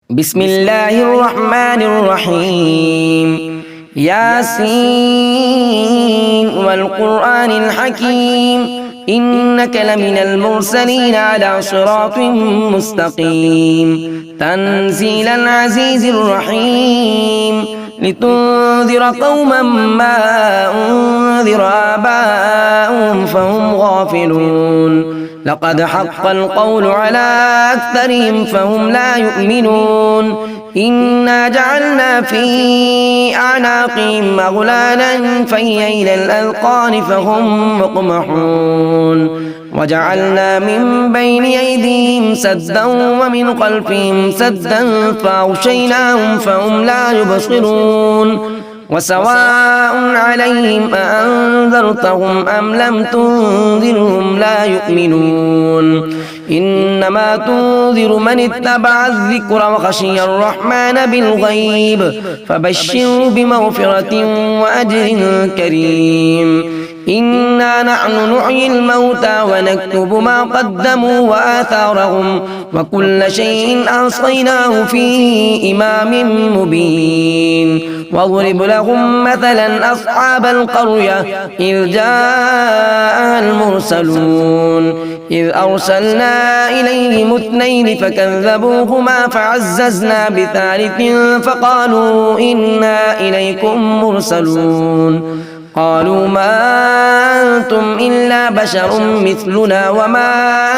بسم الله الرحمن الرحيم ياسين والقرآن الحكيم إنك لمن المرسلين على صراط مستقيم تنزيل العزيز الرحيم لتنذر قوما ما أنذر آباؤهم فهم غافلون لقد حق القول على أكثرهم فهم لا يؤمنون إنا جعلنا في أعناقهم أغلالا فهي إلى الأذقان فهم مقمحون وجعلنا من بين أيديهم سدا ومن خلفهم سدا فأغشيناهم فهم لا يبصرون وسواء عليهم أأنذرتهم أم لم تنذرهم لا يؤمنون إنما تنذر من اتبع الذكر وخشي الرحمن بالغيب فبشره بمغفرة وأجر كريم إنا نحن نحيي الموتى ونكتب ما قدموا وآثارهم وكل شيء أحصيناه في إمام مبين واضرب لهم مثلا أصحاب القرية إذ جاءها المرسلون إذ أرسلنا إليهم اثنين فكذبوهما فعززنا بثالث فقالوا إنا إليكم مرسلون قالوا ما أنتم إلا بشر مثلنا وما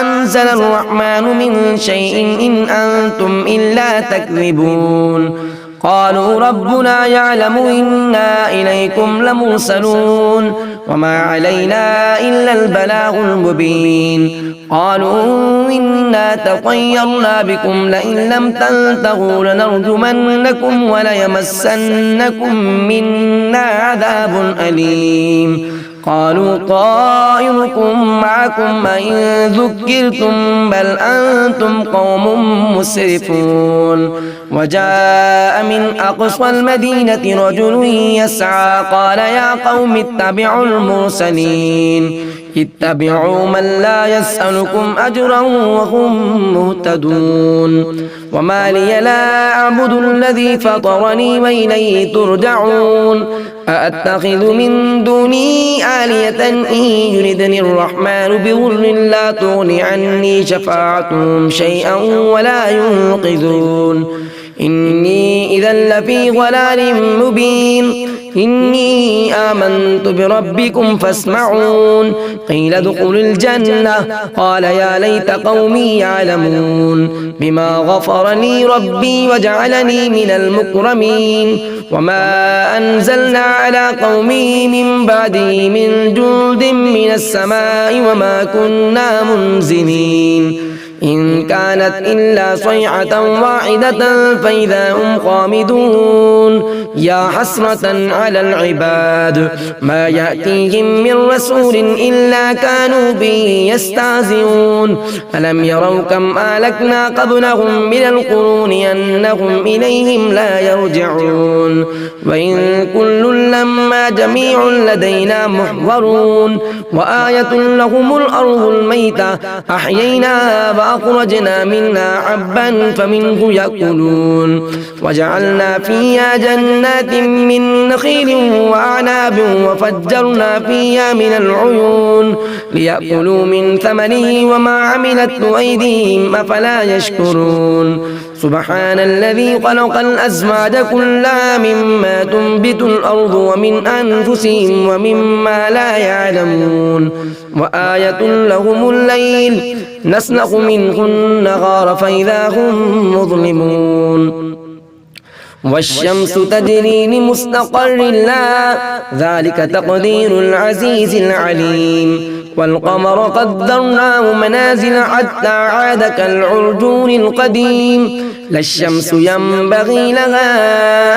أنزل الرحمن من شيء إن أنتم إلا تكذبون قالوا ربنا يعلم إنا إليكم لمرسلون وما علينا إلا البلاغ المبين قالوا إنا تطيرنا بكم لئن لم تنتهوا لنرجمنكم وليمسنكم منا عذاب أليم قالوا طائركم معكم أئن ذكرتم بل أنتم قوم مسرفون وجاء من أقصى المدينة رجل يسعى قال يا قوم اتبعوا المرسلين اتبعوا من لا يسألكم أجرا وهم مهتدون وما لي لا أعبد الذي فطرني وإليه ترجعون أأتخذ من دوني آلية إن يردني الرحمن بضر لا تغن عني شفاعتهم شيئا ولا ينقذون إني إذا لفي ضلال مبين إني آمنت بربكم فاسمعون قيل ادخلوا الجنة قال يا ليت قومي يعلمون بما غفر لي ربي وجعلني من المكرمين وما أنزلنا على قومه من بعده من جند من السماء وما كنا منزلين إن كانت إلا صيحة واحدة فإذا هم خامدون يا حسرة على العباد ما يأتيهم من رسول إلا كانوا به يستهزئون ألم يروا كم أهلكنا قبلهم من القرون أنهم إليهم لا يرجعون وإن كل لما جميع لدينا محضرون وآية لهم الأرض الميتة أحييناها وأخرجنا منها حبا فمنه يأكلون وجعلنا فيها جنات من نخيل وأعناب وفجرنا فيها من العيون ليأكلوا من ثمره وما عملته أيديهم أفلا يشكرون سبحان الذي خلق الأزواج كلها مما تنبت الأرض ومن أنفسهم ومما لا يعلمون وآية لهم الليل نسلخ منه النهار فإذا هم مظلمون والشمس تجري لمستقر لها ذلك تقدير العزيز العليم والقمر قدرناه منازل حتى عاد كالعرجون القديم لا الشمس ينبغي لها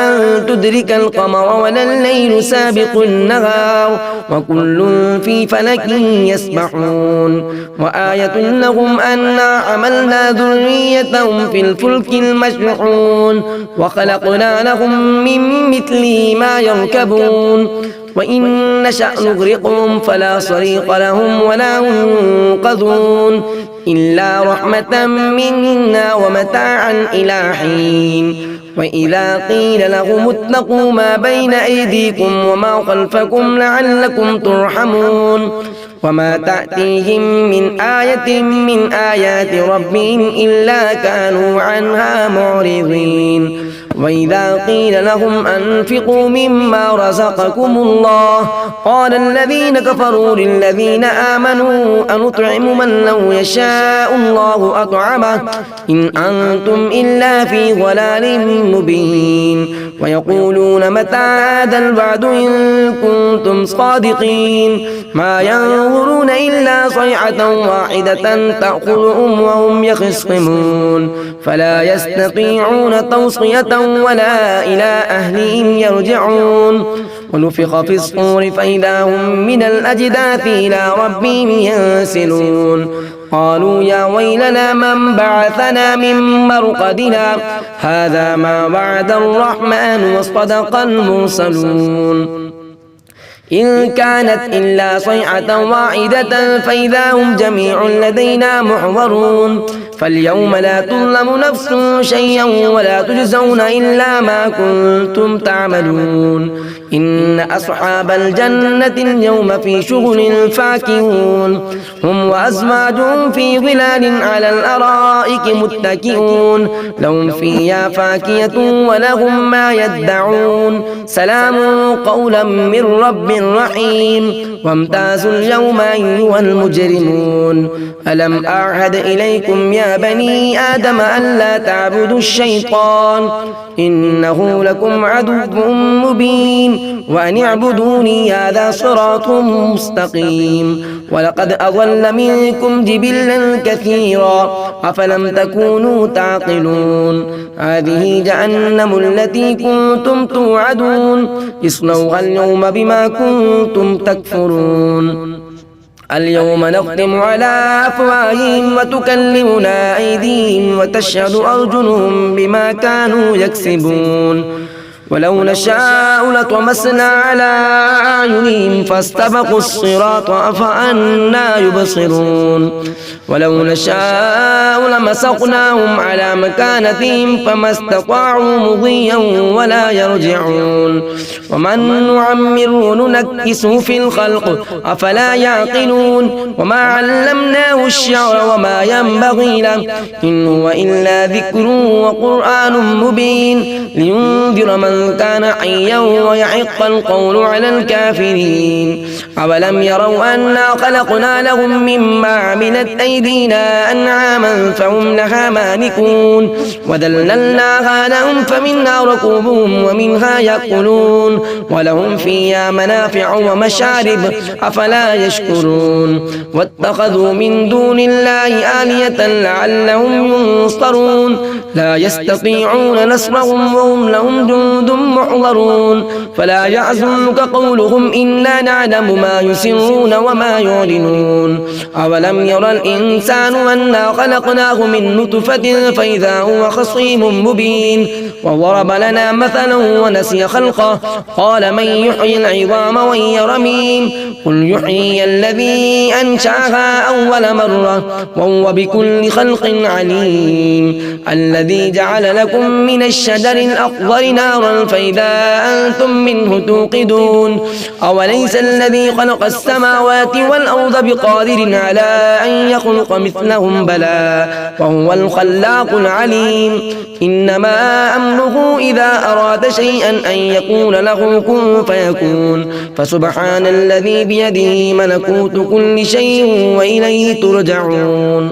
أن تدرك القمر ولا الليل سابق النهار وكل في فلك يسبحون وآية لهم أنا حملنا ذريتهم في الفلك المشحون وخلقنا لهم من مثله ما يركبون وإن نشأ نغرقهم فلا صريخ لهم ولا هم ينقذون إلا رحمة منا ومتاعا إلى حين وإذا قيل لهم اتقوا ما بين أيديكم وما خلفكم لعلكم ترحمون وما تأتيهم من آية من آيات ربهم إلا كانوا عنها معرضين وإذا قيل لهم أنفقوا مما رزقكم الله قال الذين كفروا للذين آمنوا أنطعم من لو يشاء الله أطعمه إن أنتم إلا في ضلال مبين ويقولون متى هذا الوعد إن كنتم صادقين ما ينظرون إلا صيحة واحدة تأخذهم وهم يخصمون فلا يستطيعون توصية ولا إلى أهلهم يرجعون ونفخ في الصور فإذا هم من الأجداث إلى ربهم ينسلون قالوا يا ويلنا من بعثنا من مرقدنا هذا ما وعد الرحمن وصدق المرسلون إن كانت إلا صيحة واحدة فإذا هم جميع لدينا محضرون فاليوم لا تظلم نفس شيئا ولا تجزون إلا ما كنتم تعملون إن أصحاب الجنة اليوم في شغل فاكهون هم وأزواجهم في ظلال على الأرائك متكئون لهم فيها فاكهة ولهم ما يدعون سلام قولا من رب رحيم وامتازوا اليوم أيها المجرمون ألم أعهد إليكم يا بني آدم ألا تعبدوا الشيطان إنه لكم عدو مبين وأن اعبدوني هذا صراط مستقيم ولقد أضل منكم جبلا كثيرا أفلم تكونوا تعقلون هذه جهنم التي كنتم توعدون اصلوها اليوم بما كنتم تكفرون اليوم نختم على أفواههم وتكلمنا أيديهم وتشهد أرجلهم بما كانوا يكسبون ولو نشاء لطمسنا على أعينهم فاستبقوا الصراط أفأنا يبصرون ولو نشاء لمسخناهم على مكانتهم فما استطاعوا مضيا ولا يرجعون ومن نعمره ننكسه في الخلق أفلا يعقلون وما علمناه الشعر وما ينبغي له إن هو إلا ذكر وقرآن مبين لينذر من كان حيا ويحق القول على الكافرين أولم يروا أنا خلقنا لهم مما عملت أيدينا أنعاما فهم لها مالكون وذللناها لهم فمنها ركوبهم ومنها يأكلون ولهم فيها منافع ومشارب أفلا يشكرون واتخذوا من دون الله آلية لعلهم ينصرون لا يستطيعون نصرهم وهم لهم جند محضرون فلا يحزنك قولهم إنا نعلم ما يسرون وما يعلنون أولم يرى الإنسان أنا خلقناه من نطفة فإذا هو خصيم مبين وضرب لنا مثلا ونسي خلقه قال من يحيي العظام وهي رميم قل يحيي الذي أنشأها أول مرة وهو بكل خلق عليم الذي جعل لكم من الشجر الأخضر نارا فإذا أنتم منه توقدون أوليس الذي خلق السماوات والأرض بقادر على أن يخلق مثلهم بلى وهو الخلاق العليم إنما أمره إذا أراد شيئا أن يقول له كن فيكون فسبحان الذي بيده ملكوت كل شيء وإليه ترجعون.